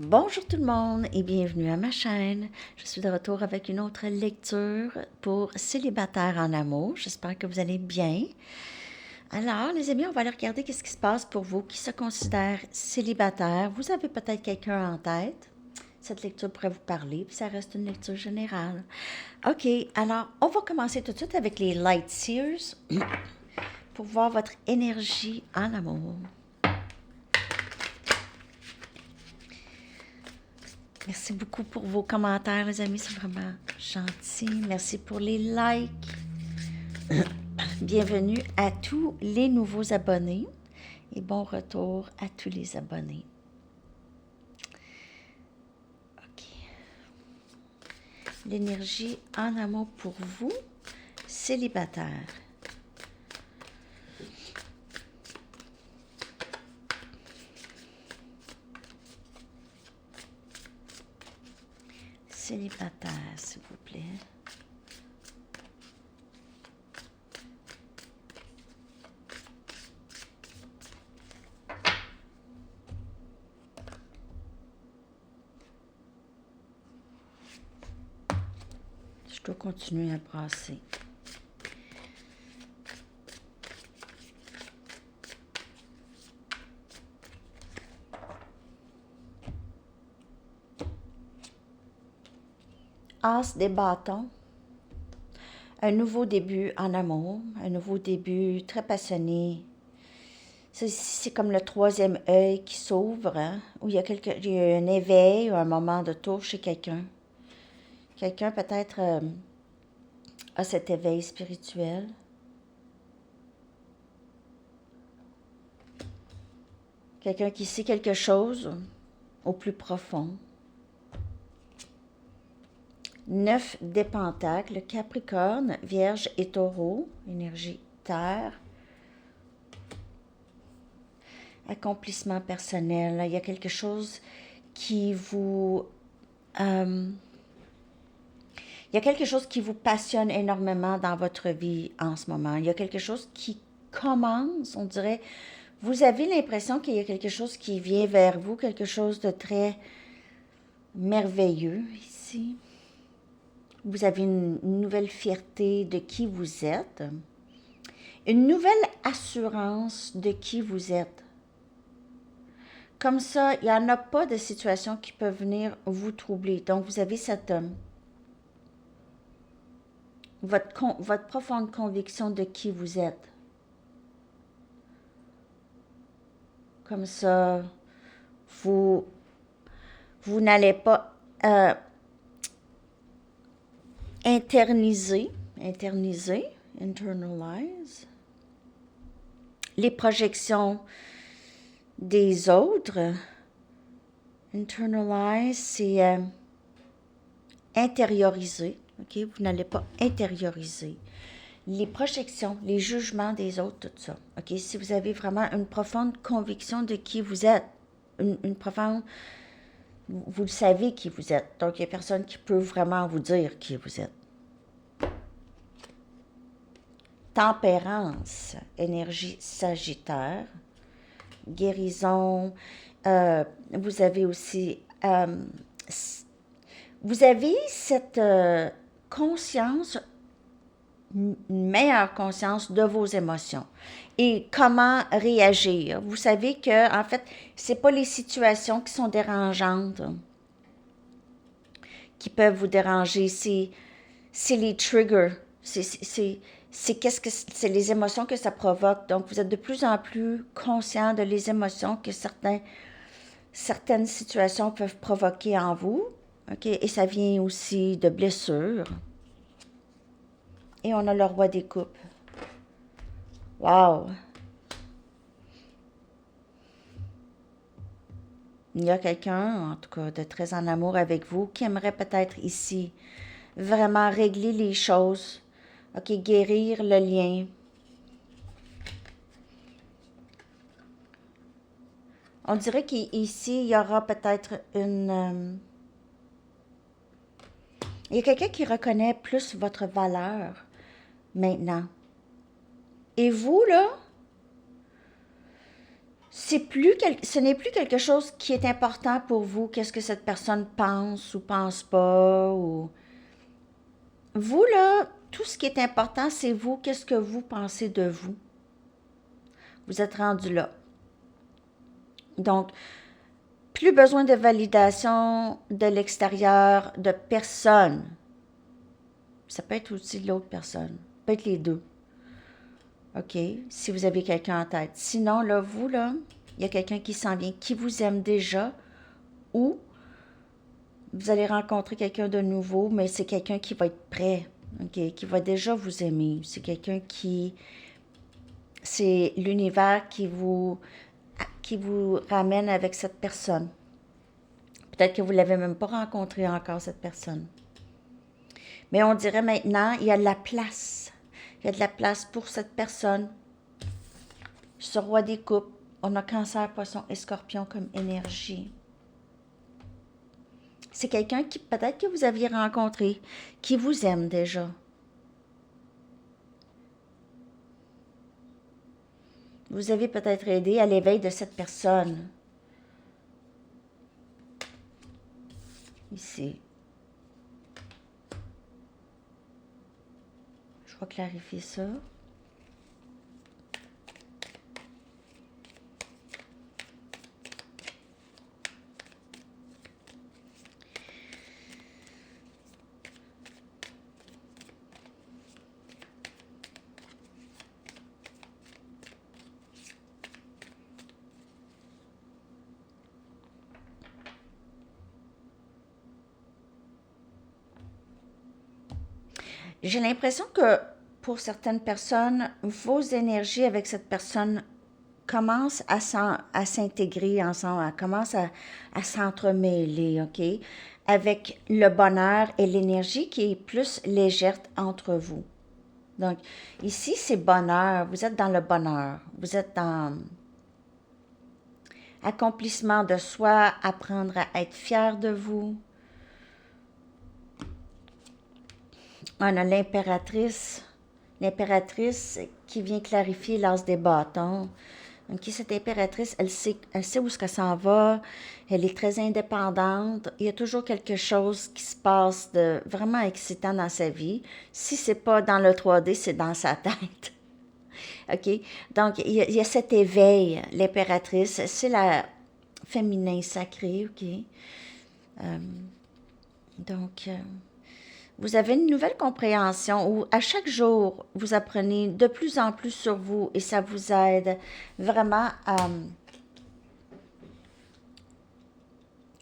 Bonjour tout le monde et bienvenue à ma chaîne. Je suis de retour avec une autre lecture pour célibataires en amour. J'espère que vous allez bien. Alors, les amis, on va aller regarder qu'est-ce qui se passe pour vous qui se considèrent célibataires. Vous avez peut-être quelqu'un en tête. Cette lecture pourrait vous parler, puis ça reste une lecture générale. OK, alors, on va commencer tout de suite avec les Light Seers pour voir votre énergie en amour. Merci beaucoup pour vos commentaires, les amis. C'est vraiment gentil. Merci pour les likes. Bienvenue à tous les nouveaux abonnés et bon retour à tous les abonnés. OK. L'énergie en amour pour vous, célibataire. Célibataire, s'il vous plaît. Je dois continuer à brasser. As des bâtons. Un nouveau début en amour, un nouveau début très passionné. C'est comme le troisième œil qui s'ouvre, hein, où il y a un éveil ou un moment de tour chez quelqu'un. Quelqu'un peut-être a cet éveil spirituel. Quelqu'un qui sait quelque chose au plus profond. 9 des pentacles, Capricorne, Vierge et Taureau, énergie terre. Accomplissement personnel, il y a quelque chose qui vous... il y a quelque chose qui vous passionne énormément dans votre vie en ce moment. Il y a quelque chose qui commence, on dirait, vous avez l'impression qu'il y a quelque chose qui vient vers vous, quelque chose de très merveilleux ici. Vous avez une nouvelle fierté de qui vous êtes, une nouvelle assurance de qui vous êtes. Comme ça, il n'y en a pas de situations qui peuvent venir vous troubler. Donc, vous avez cette... votre profonde conviction de qui vous êtes. Comme ça, vous n'allez pas internalize, les projections des autres. Internalize, c'est intérioriser. OK? Vous n'allez pas intérioriser les projections, les jugements des autres, tout ça. OK? Si vous avez vraiment une profonde conviction de qui vous êtes, une profonde... Vous le savez qui vous êtes. Donc, il n'y a personne qui peut vraiment vous dire qui vous êtes. Tempérance, énergie sagittaire. Guérison. Vous avez aussi... vous avez cette conscience, une meilleure conscience de vos émotions et comment réagir. Vous savez que, en fait, c'est pas les situations qui sont dérangeantes qui peuvent vous déranger, c'est les triggers, c'est les émotions que ça provoque. Donc, vous êtes de plus en plus conscient de les émotions que certaines situations peuvent provoquer en vous. OK? Et ça vient aussi de blessures. Et on a le roi des coupes. Wow! Il y a quelqu'un, en tout cas, de très en amour avec vous, qui aimerait peut-être ici vraiment régler les choses. OK, guérir le lien. On dirait qu'ici, il y aura peut-être une... il y a quelqu'un qui reconnaît plus votre valeur maintenant. Et vous, là, ce n'est plus quelque chose qui est important pour vous, qu'est-ce que cette personne pense ou pense pas, ou... Vous, là, tout ce qui est important, c'est vous, qu'est-ce que vous pensez de vous. Vous êtes rendu là. Donc, plus besoin de validation de l'extérieur, de personne. Ça peut être aussi de l'autre personne. Ça peut être les deux. OK? Si vous avez quelqu'un en tête. Sinon, là, vous, là, il y a quelqu'un qui s'en vient, qui vous aime déjà, ou vous allez rencontrer quelqu'un de nouveau, mais c'est quelqu'un qui va être prêt, OK? Qui va déjà vous aimer. C'est quelqu'un qui... C'est l'univers qui vous ramène avec cette personne. Peut-être que vous ne l'avez même pas rencontré encore, cette personne. Mais on dirait maintenant, il y a de la place. Il y a de la place pour cette personne. Ce roi des coupes, on a cancer, poisson et scorpion comme énergie. C'est quelqu'un qui, peut-être que vous aviez rencontré, qui vous aime déjà. Vous avez peut-être aidé à l'éveil de cette personne. Ici. Je vais clarifier ça. J'ai l'impression que pour certaines personnes, vos énergies avec cette personne commencent à s'intégrer ensemble, commencent à s'entremêler, OK? Avec le bonheur et l'énergie qui est plus légère entre vous. Donc, ici, c'est bonheur. Vous êtes dans le bonheur. Vous êtes dans accomplissement de soi, apprendre à être fier de vous. On a l'impératrice qui vient clarifier l'as des bâtons. Donc, cette impératrice, elle sait où est-ce qu'elle s'en va, elle est très indépendante, il y a toujours quelque chose qui se passe de vraiment excitant dans sa vie. Si c'est pas dans le 3D, c'est dans sa tête. OK? Donc, il y a cet éveil, l'impératrice, c'est la féminin sacré, OK? Donc, vous avez une nouvelle compréhension où à chaque jour, vous apprenez de plus en plus sur vous et ça vous aide vraiment à,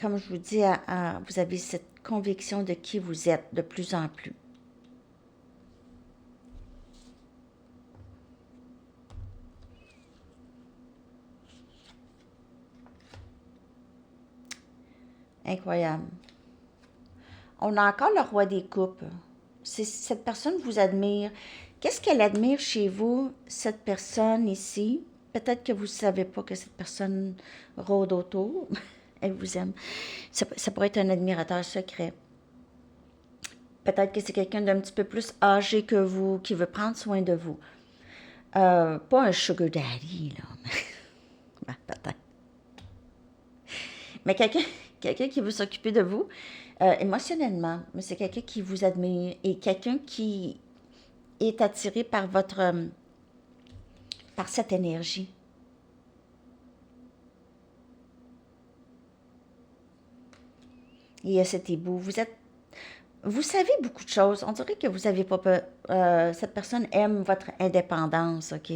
comme je vous dis, vous avez cette conviction de qui vous êtes de plus en plus. Incroyable. On a encore le roi des coupes. Cette personne vous admire. Qu'est-ce qu'elle admire chez vous, cette personne ici? Peut-être que vous ne savez pas que cette personne rôde autour. Elle vous aime. Ça pourrait être un admirateur secret. Peut-être que c'est quelqu'un d'un petit peu plus âgé que vous, qui veut prendre soin de vous. Pas un sugar daddy, là. Ben, peut-être. Mais quelqu'un qui veut s'occuper de vous émotionnellement. Mais c'est quelqu'un qui vous admire et quelqu'un qui est attiré par par cette énergie. Il y a cet ébout. Vous savez beaucoup de choses. On dirait que vous n'avez pas peur. Cette personne aime votre indépendance, OK?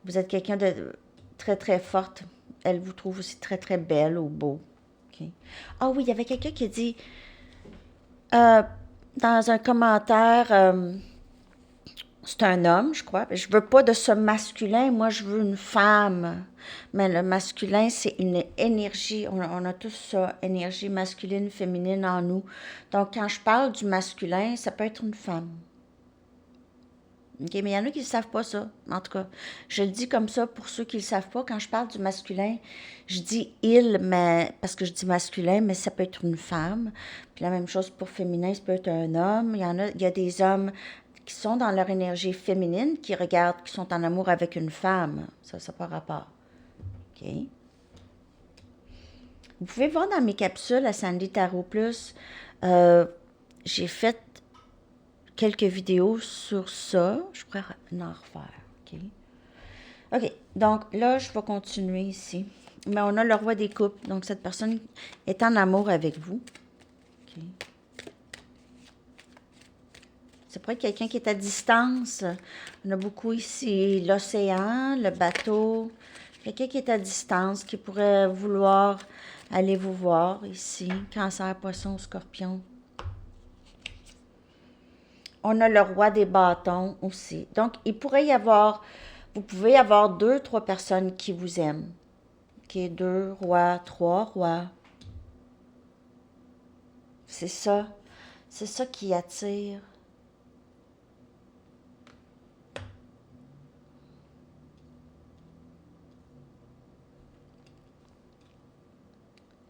Vous êtes quelqu'un de très, très forte. Elle vous trouve aussi très, très belle ou beau. OK? Ah oui, il y avait quelqu'un qui a dit dans un commentaire, c'est un homme, je crois. Je veux pas de ce masculin, moi je veux une femme. Mais le masculin, c'est une énergie. On a tous ça, énergie masculine, féminine en nous. Donc quand je parle du masculin, ça peut être une femme. OK, mais il y en a qui ne savent pas ça. En tout cas, je le dis comme ça pour ceux qui ne le savent pas. Quand je parle du masculin, je dis il, mais parce que je dis masculin, mais ça peut être une femme. Puis la même chose pour féminin, ça peut être un homme. Il y a des hommes qui sont dans leur énergie féminine, qui regardent, qui sont en amour avec une femme. Ça n'a pas rapport. OK. Vous pouvez voir dans mes capsules à Sandy Tarot Plus, j'ai fait quelques vidéos sur ça. Je pourrais en refaire. OK. OK. Donc là, je vais continuer ici. Mais on a le roi des coupes. Donc cette personne est en amour avec vous. OK. Ça pourrait être quelqu'un qui est à distance. On a beaucoup ici l'océan, le bateau. Quelqu'un qui est à distance, qui pourrait vouloir aller vous voir ici. Cancer, poisson, scorpion. On a le roi des bâtons aussi. Donc, il pourrait y avoir, vous pouvez avoir 2, 3 personnes qui vous aiment. OK, 2 rois, 3 rois. C'est ça. C'est ça qui attire.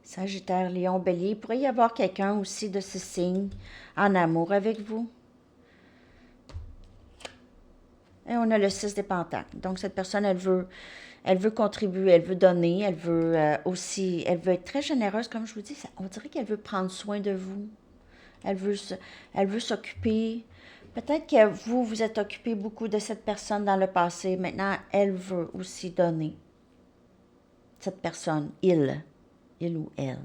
Sagittaire, Lion, Bélier. Il pourrait y avoir quelqu'un aussi de ce signe en amour avec vous. Et on a le 6 des pentacles. Donc, cette personne, elle veut contribuer, elle veut donner, elle veut aussi, elle veut être très généreuse, comme je vous dis. On dirait qu'elle veut prendre soin de vous. Elle veut s'occuper. Peut-être que vous, vous êtes occupé beaucoup de cette personne dans le passé. Maintenant, elle veut aussi donner. Cette personne, il ou elle.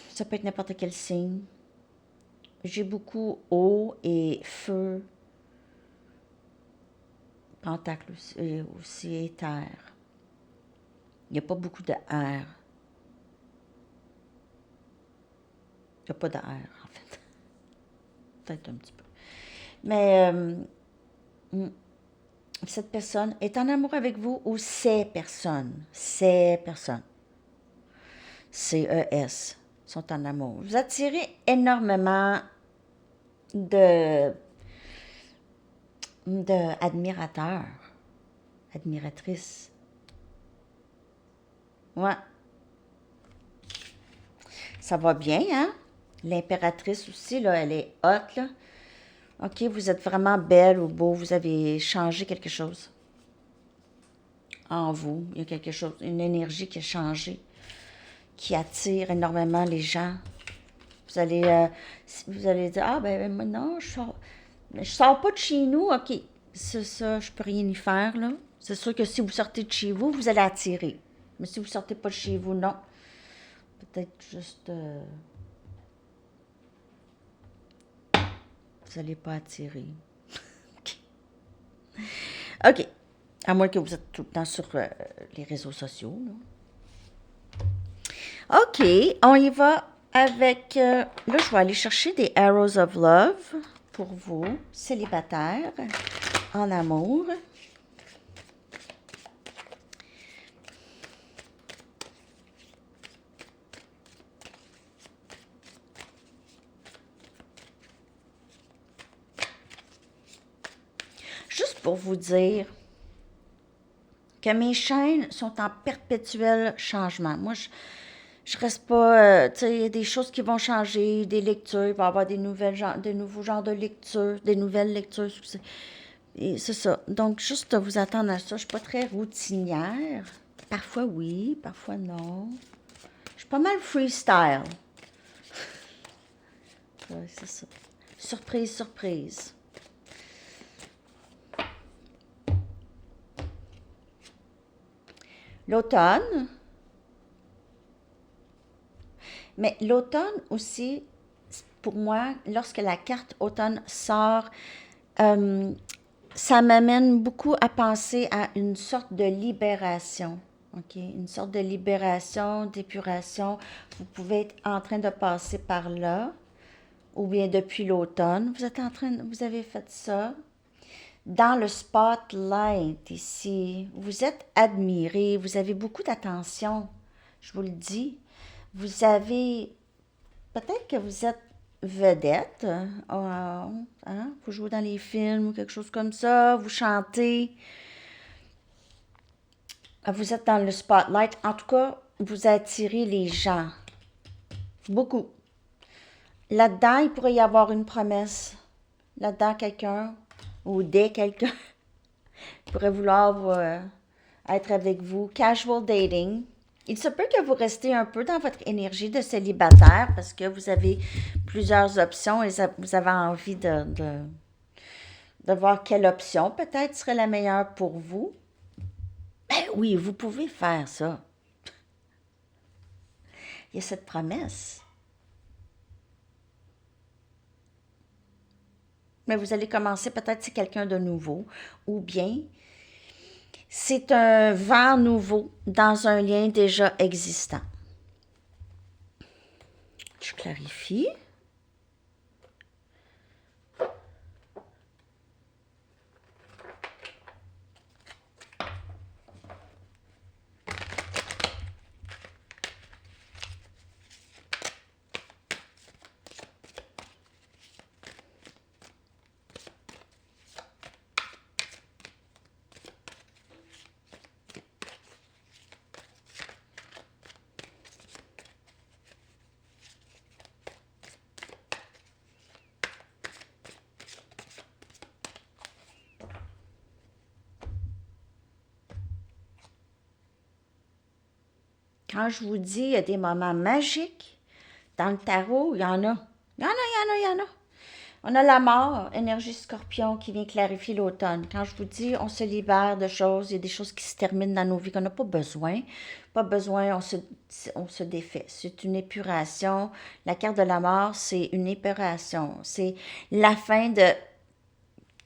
Ça peut être n'importe quel signe. J'ai beaucoup eau et feu. Pentacle aussi et terre. Il n'y a pas beaucoup de air. Il n'y a pas d'air, en fait. Peut-être un petit peu. Mais cette personne est en amour avec vous ou ces personnes. Ces personnes. C-E-S sont en amour. Vous attirez énormément de admirateurs, admiratrices. Ouais. Ça va bien, hein? L'impératrice aussi, là, elle est haute, là. OK, vous êtes vraiment belle ou beau, vous avez changé quelque chose en vous. Il y a quelque chose, une énergie qui a changé, qui attire énormément les gens. Vous allez dire, ah ben non, je sors pas de chez nous, OK. C'est ça, je peux rien y faire, là. C'est sûr que si vous sortez de chez vous, vous allez attirer. Mais si vous sortez pas de chez vous, non. Peut-être juste... vous n'allez pas attirer. OK. À moins que vous êtes tout le temps sur les réseaux sociaux, là. OK, on y va avec... là, je vais aller chercher des Arrows of Love pour vous, célibataires, en amour. Juste pour vous dire que mes chaînes sont en perpétuel changement. Moi, je reste pas, tu sais, il y a des choses qui vont changer, des lectures, il va y avoir des nouveaux genres de lectures, des nouvelles lectures. C'est ça. Donc, juste vous attendre à ça. Je suis pas très routinière. Parfois oui, parfois non. Je suis pas mal freestyle. Ouais, c'est ça. Surprise, surprise. L'automne. Mais l'automne aussi, pour moi, lorsque la carte automne sort, ça m'amène beaucoup à penser à une sorte de libération. OK? Une sorte de libération, d'épuration. Vous pouvez être en train de passer par là, ou bien depuis l'automne. Vous avez fait ça. Dans le spotlight ici, vous êtes admiré, vous avez beaucoup d'attention, je vous le dis. Vous avez, peut-être que vous êtes vedette, vous jouez dans les films ou quelque chose comme ça, vous chantez, vous êtes dans le spotlight. En tout cas, vous attirez les gens, beaucoup. Là-dedans, il pourrait y avoir une promesse. Là-dedans, quelqu'un ou des quelqu'un Ils pourraient vouloir être avec vous. Casual dating. Il se peut que vous restiez un peu dans votre énergie de célibataire parce que vous avez plusieurs options et vous avez envie de voir quelle option peut-être serait la meilleure pour vous. Ben oui, vous pouvez faire ça. Il y a cette promesse. Mais vous allez commencer, peut-être c'est quelqu'un de nouveau, ou bien c'est un vent nouveau dans un lien déjà existant. Je clarifie. Quand je vous dis, il y a des moments magiques dans le tarot, il y en a. Il y en a, il y en a, il y en a. On a la mort, énergie scorpion, qui vient clarifier l'automne. Quand je vous dis, on se libère de choses, il y a des choses qui se terminent dans nos vies qu'on n'a pas besoin. Pas besoin, on se défait. C'est une épuration. La carte de la mort, c'est une épuration. C'est la fin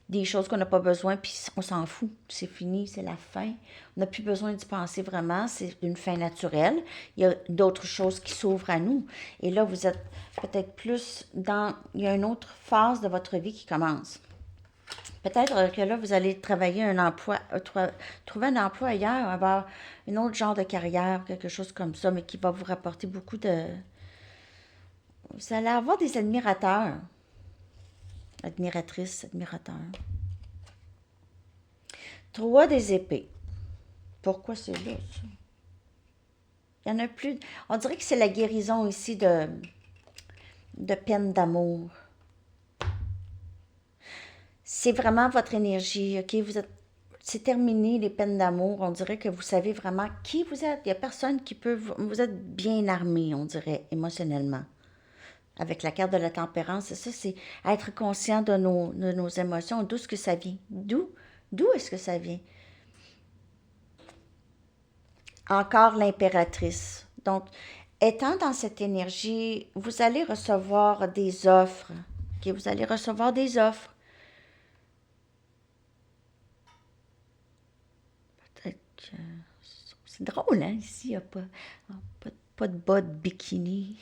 des choses qu'on n'a pas besoin, puis on s'en fout. C'est fini, c'est la fin. On n'a plus besoin d'y penser vraiment. C'est une fin naturelle. Il y a d'autres choses qui s'ouvrent à nous. Et là, vous êtes peut-être plus dans... Il y a une autre phase de votre vie qui commence. Peut-être que là, vous allez travailler un emploi, trouver un emploi ailleurs, avoir un autre genre de carrière, quelque chose comme ça, mais qui va vous rapporter beaucoup de... Vous allez avoir des admirateurs. Admiratrice, admirateur. 3 des épées. Pourquoi c'est là, ça? Il y en a plus. On dirait que c'est la guérison ici de peine d'amour. C'est vraiment votre énergie, OK? C'est terminé les peines d'amour. On dirait que vous savez vraiment qui vous êtes. Il n'y a personne qui peut... Vous êtes bien armé, on dirait, émotionnellement. Avec la carte de la tempérance, c'est ça, c'est être conscient de nos émotions, d'où est-ce que ça vient. D'où est-ce que ça vient? Encore l'impératrice. Donc, étant dans cette énergie, vous allez recevoir des offres. OK? Vous allez recevoir des offres. Peut-être que... C'est drôle, hein? Ici, il n'y a pas de bas de bikini.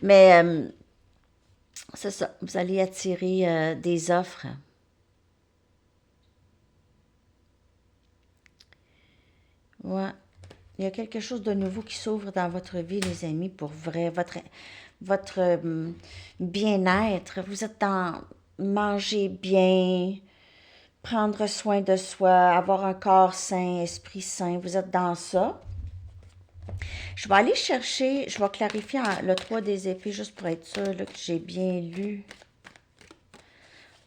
Mais c'est ça, vous allez attirer des offres. Ouais. Il y a quelque chose de nouveau qui s'ouvre dans votre vie, les amis, pour vrai. Votre bien-être. Vous êtes dans manger bien, prendre soin de soi, avoir un corps sain, esprit sain. Vous êtes dans ça. Je vais aller chercher, je vais clarifier le 3 des épées juste pour être sûr là, que j'ai bien lu.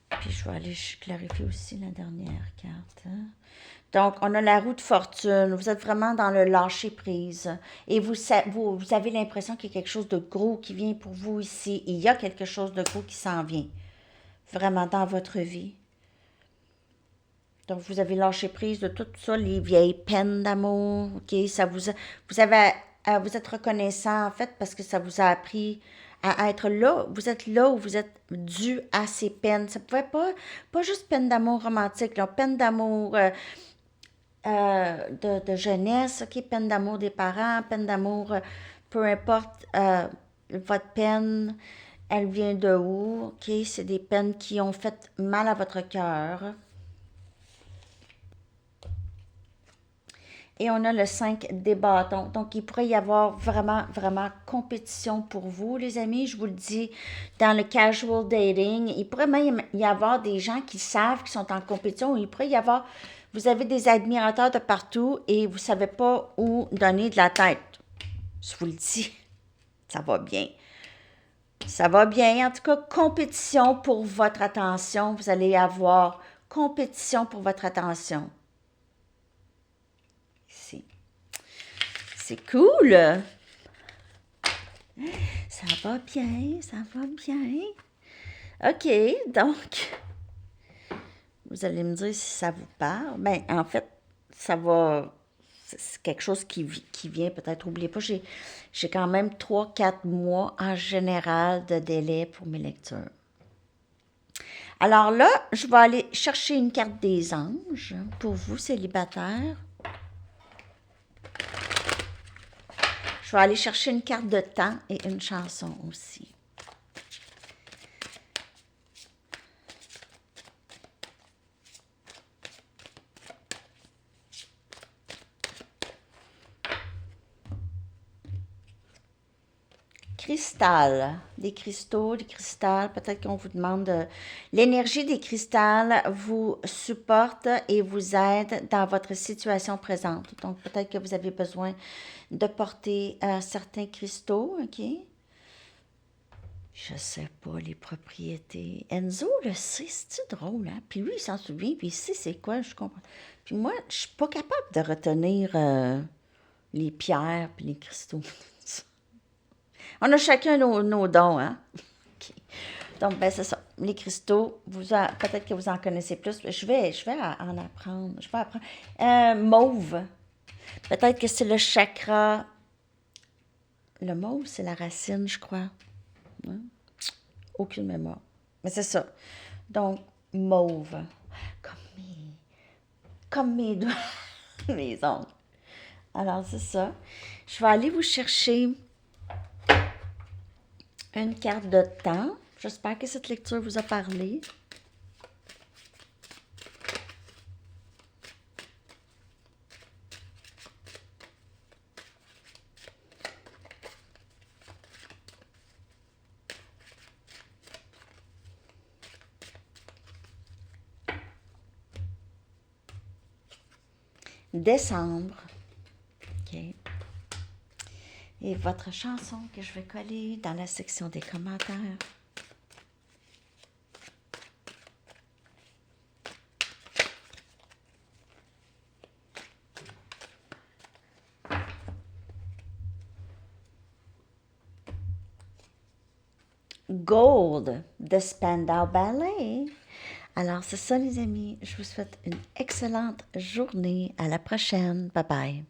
Puis je vais aller clarifier aussi la dernière carte. Hein. Donc, on a la roue de fortune. Vous êtes vraiment dans le lâcher-prise. Et vous avez l'impression qu'il y a quelque chose de gros qui vient pour vous ici. Il y a quelque chose de gros qui s'en vient. Vraiment dans votre vie. Donc, vous avez lâché prise de tout ça, les vieilles peines d'amour. OK? Vous êtes reconnaissant, en fait, parce que ça vous a appris à être là. Vous êtes là où vous êtes dû à ces peines. Ça ne pouvait pas juste peine d'amour romantique, là, peine d'amour de jeunesse, OK? Peine d'amour des parents, peine d'amour, peu importe votre peine, elle vient de où? OK? C'est des peines qui ont fait mal à votre cœur. Et on a le 5 des bâtons. Donc, il pourrait y avoir vraiment, vraiment compétition pour vous, les amis. Je vous le dis, dans le casual dating, il pourrait même y avoir des gens qui savent qu'ils sont en compétition. Il pourrait y avoir, vous avez des admirateurs de partout et vous ne savez pas où donner de la tête. Je vous le dis, ça va bien. Ça va bien. En tout cas, compétition pour votre attention. Vous allez avoir compétition pour votre attention. Ici. C'est cool. Ça va bien, ça va bien. OK, donc, vous allez me dire si ça vous parle. Ben, en fait, ça va. C'est quelque chose qui vient peut-être. N'oubliez pas, j'ai quand même 3 4 mois en général de délai pour mes lectures. Alors là, je vais aller chercher une carte des anges pour vous, célibataires. Je vais aller chercher une carte de temps et une chanson aussi. Cristal, des cristaux, des cristals, peut-être qu'on vous demande, l'énergie des cristals vous supporte et vous aide dans votre situation présente. Donc peut-être que vous avez besoin de porter certains cristaux, OK? Je sais pas les propriétés. Enzo le sait, c'est drôle, hein? Puis lui, il s'en souvient, puis il sait c'est quoi, je comprends. Puis moi, je suis pas capable de retenir les pierres puis les cristaux. On a chacun nos dons, hein? OK. Donc, ben c'est ça. Les cristaux, peut-être que vous en connaissez plus. Je vais en apprendre. Je vais apprendre. Mauve. Peut-être que c'est le chakra. Le mauve, c'est la racine, je crois. Hein? Aucune mémoire. Mais c'est ça. Donc, mauve. Comme mes doigts, mes ongles. Alors, c'est ça. Je vais aller vous chercher une carte de temps. J'espère que cette lecture vous a parlé. Décembre. OK. Et votre chanson que je vais coller dans la section des commentaires. Gold de Spandau Ballet. Alors, c'est ça, les amis. Je vous souhaite une excellente journée. À la prochaine. Bye bye.